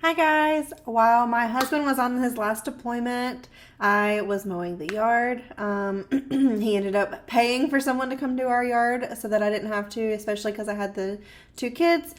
Hi guys! While my husband was on his last deployment, I was mowing the yard. He ended up paying for someone to come to our yard so that I didn't have to, especially because I had the two kids.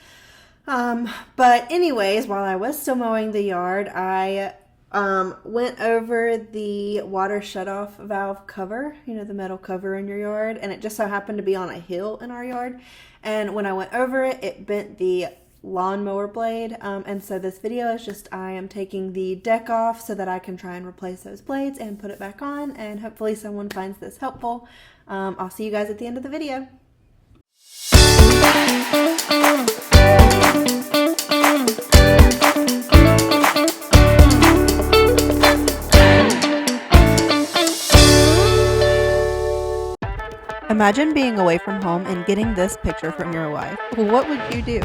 But anyways, while I was still mowing the yard, I went over the water shutoff valve cover, the metal cover in your yard, and it just so happened to be on a hill in our yard. And when I went over it, it bent the lawnmower blade, and so this video is just I am taking the deck off so that I can try and replace those blades and put it back on, and hopefully someone finds this helpful. I'll see you guys at the end of the video. Imagine being away from home and getting this picture from your wife. What would you do?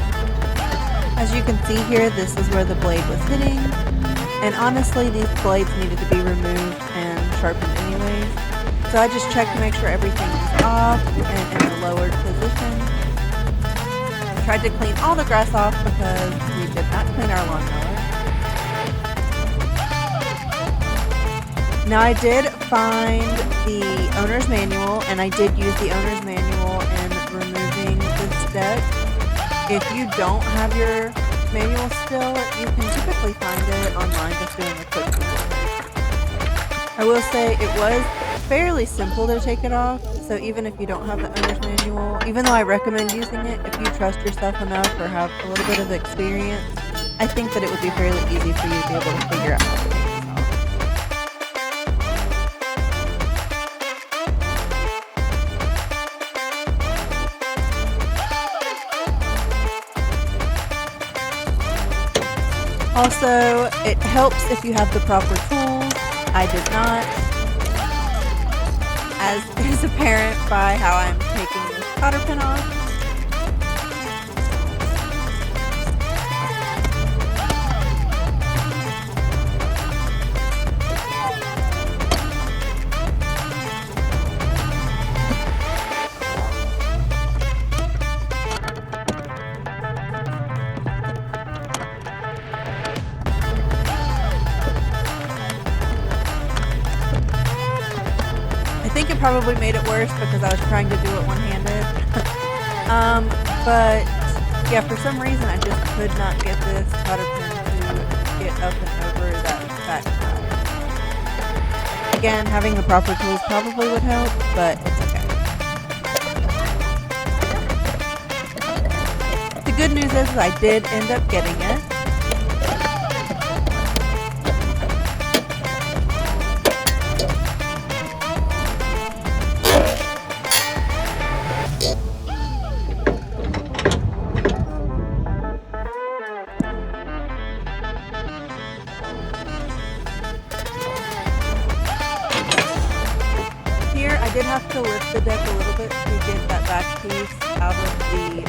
As you can see here, this is where the blade was hitting, and honestly these blades needed to be removed and sharpened anyways. So I just checked to make sure everything was off and in the lowered position. I tried to clean all the grass off because we did not clean our lawnmower. Now I did find the owner's manual, and I did use the owner's manual in removing this deck. If you don't have your manual still, you can typically find it online just doing a quick Google. I will say it was fairly simple to take it off, so even if you don't have the owner's manual, even though I recommend using it, if you trust yourself enough or have a little bit of experience, I think that it would be fairly easy for you to be able to figure out how to take this off. Also, it helps if you have the proper tools. I did not, as is apparent by how I'm taking this cotter pin off. I think it probably made it worse because I was trying to do it one-handed. But yeah, for some reason I just could not get this cotter pin to get up and over that back side. Again, having the proper tools probably would help, but it's okay. The good news is I did end up getting it. I did have to lift the deck a little bit to get that back piece out of the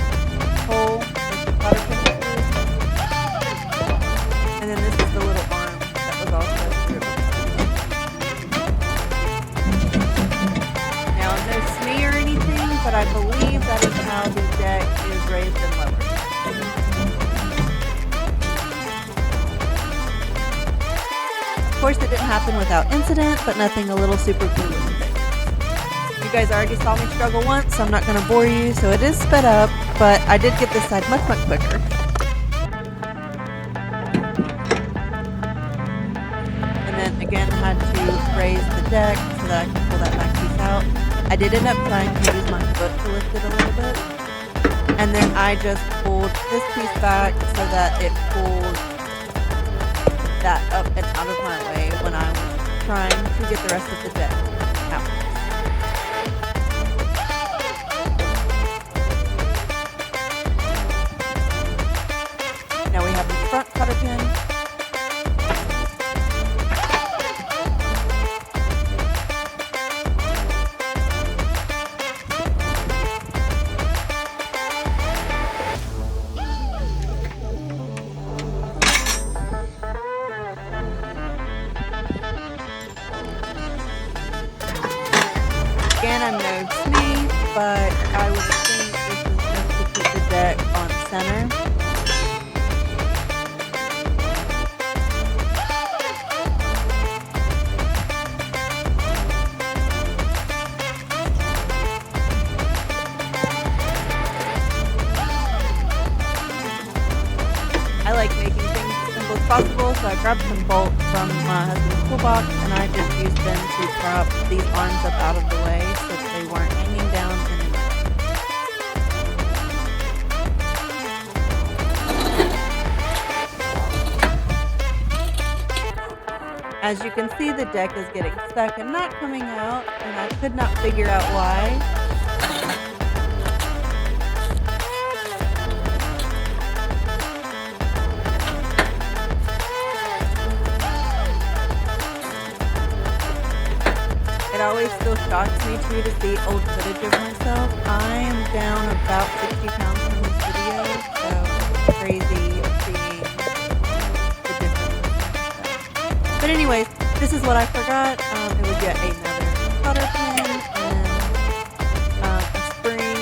hole with the cotter pin through. And then this is the little arm that was also through. Now, no smee or anything, but I believe that is how the deck is raised and lowered. Of course, it didn't happen without incident, but nothing a little super cool wouldn't fix. You guys already saw me struggle once, so I'm not going to bore you, so it is sped up, but I did get this side much quicker. And then again had to raise the deck so that I can pull that back piece out. I did end up trying to use my foot to lift it a little bit, and then I just pulled this piece back so that it pulled that up and out of my way when I was trying to get the rest of the deck out. Now we have the front cotter pin. Again, I'm no smee, but I would assume this is just to keep the deck on center. like making things as simple as possible, so I grabbed some bolts from my husband's toolbox and I just used them to prop these arms up out of the way so that they weren't hanging down and in my way. As you can see, the deck is getting stuck and not coming out, and I could not figure out why. It always still shocks me too to see old footage of myself. I am down about 60 pounds from this video, so it's crazy seeing the difference. But anyways, this is what I forgot. It was yet another solder pin and a spring,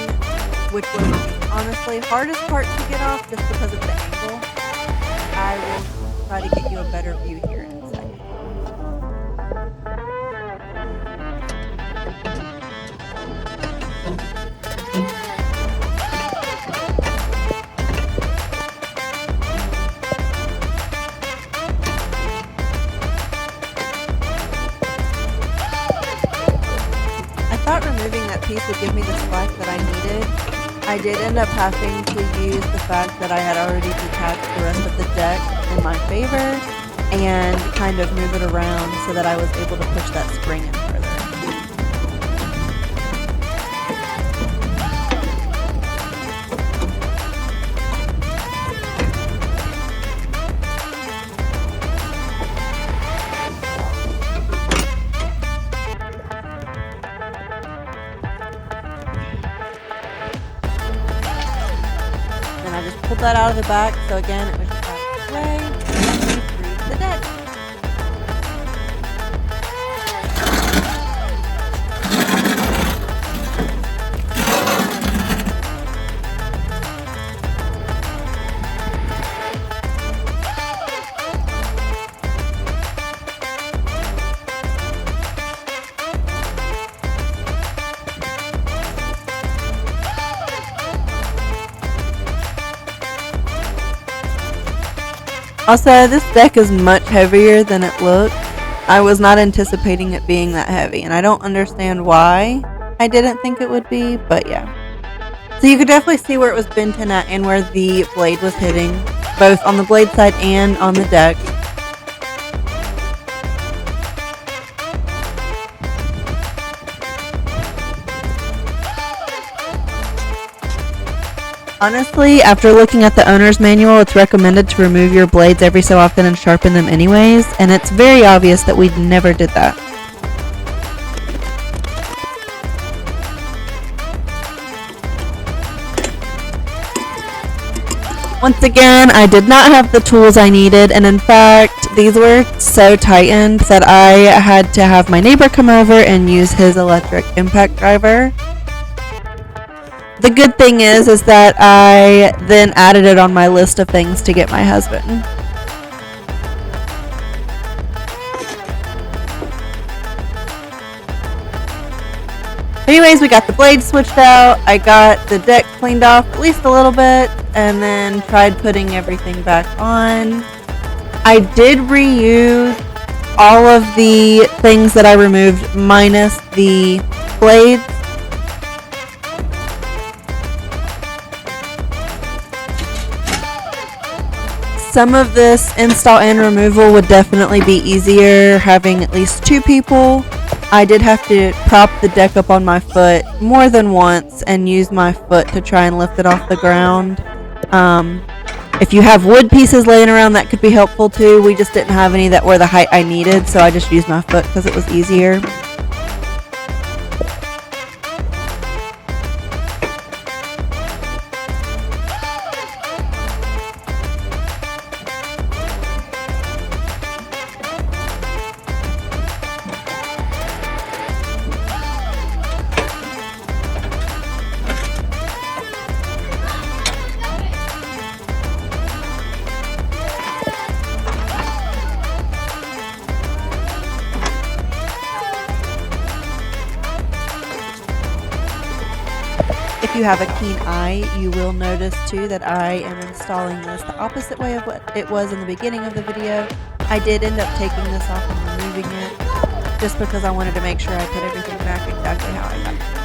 which was the honestly hardest part to get off just because of the angle. I will try to get you a better view here in a second. Removing that piece would give me the slack that I needed. I did end up having to use the fact that I had already detached the rest of the deck in my favor and kind of move it around so that I was able to push that spring in further. And I just pulled that out of the back, so again, it was just out of the way, and then we freed the deck. Also, this deck is much heavier than it looks. I was not anticipating it being that heavy, and I don't understand why I didn't think it would be, but yeah. So you could definitely see where it was bent in at and where the blade was hitting, both on the blade side and on the deck. Honestly, after looking at the owner's manual, it's recommended to remove your blades every so often and sharpen them anyways, and it's very obvious that we never did that. Once again, I did not have the tools I needed, and in fact, these were so tightened that I had to have my neighbor come over and use his electric impact driver. The good thing is that I then added it on my list of things to get my husband. Anyways, we got the blade switched out. I got the deck cleaned off at least a little bit and then tried putting everything back on. I did reuse all of the things that I removed minus the blades. Some of this install and removal would definitely be easier having at least two people. I did have to prop the deck up on my foot more than once and use my foot to try and lift it off the ground. If you have wood pieces laying around, that could be helpful too. We just didn't have any that were the height I needed, so I just used my foot because it was easier. If you have a keen eye, you will notice too that I am installing this the opposite way of what it was in the beginning of the video. I did end up taking this off and removing it just because I wanted to make sure I put everything back exactly how I got it.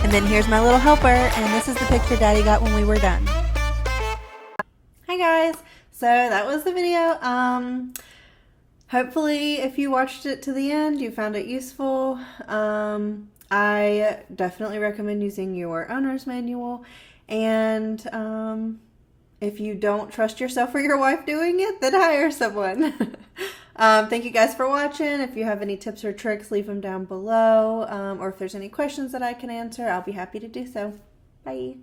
And then here's my little helper, and this is the picture Daddy got when we were done. Hi guys, so that was the video. Hopefully if you watched it to the end, you found it useful. I definitely recommend using your owner's manual, and if you don't trust yourself or your wife doing it, then hire someone. Thank you guys for watching. If you have any tips or tricks, leave them down below. Or if there's any questions that I can answer, I'll be happy to do so. Bye.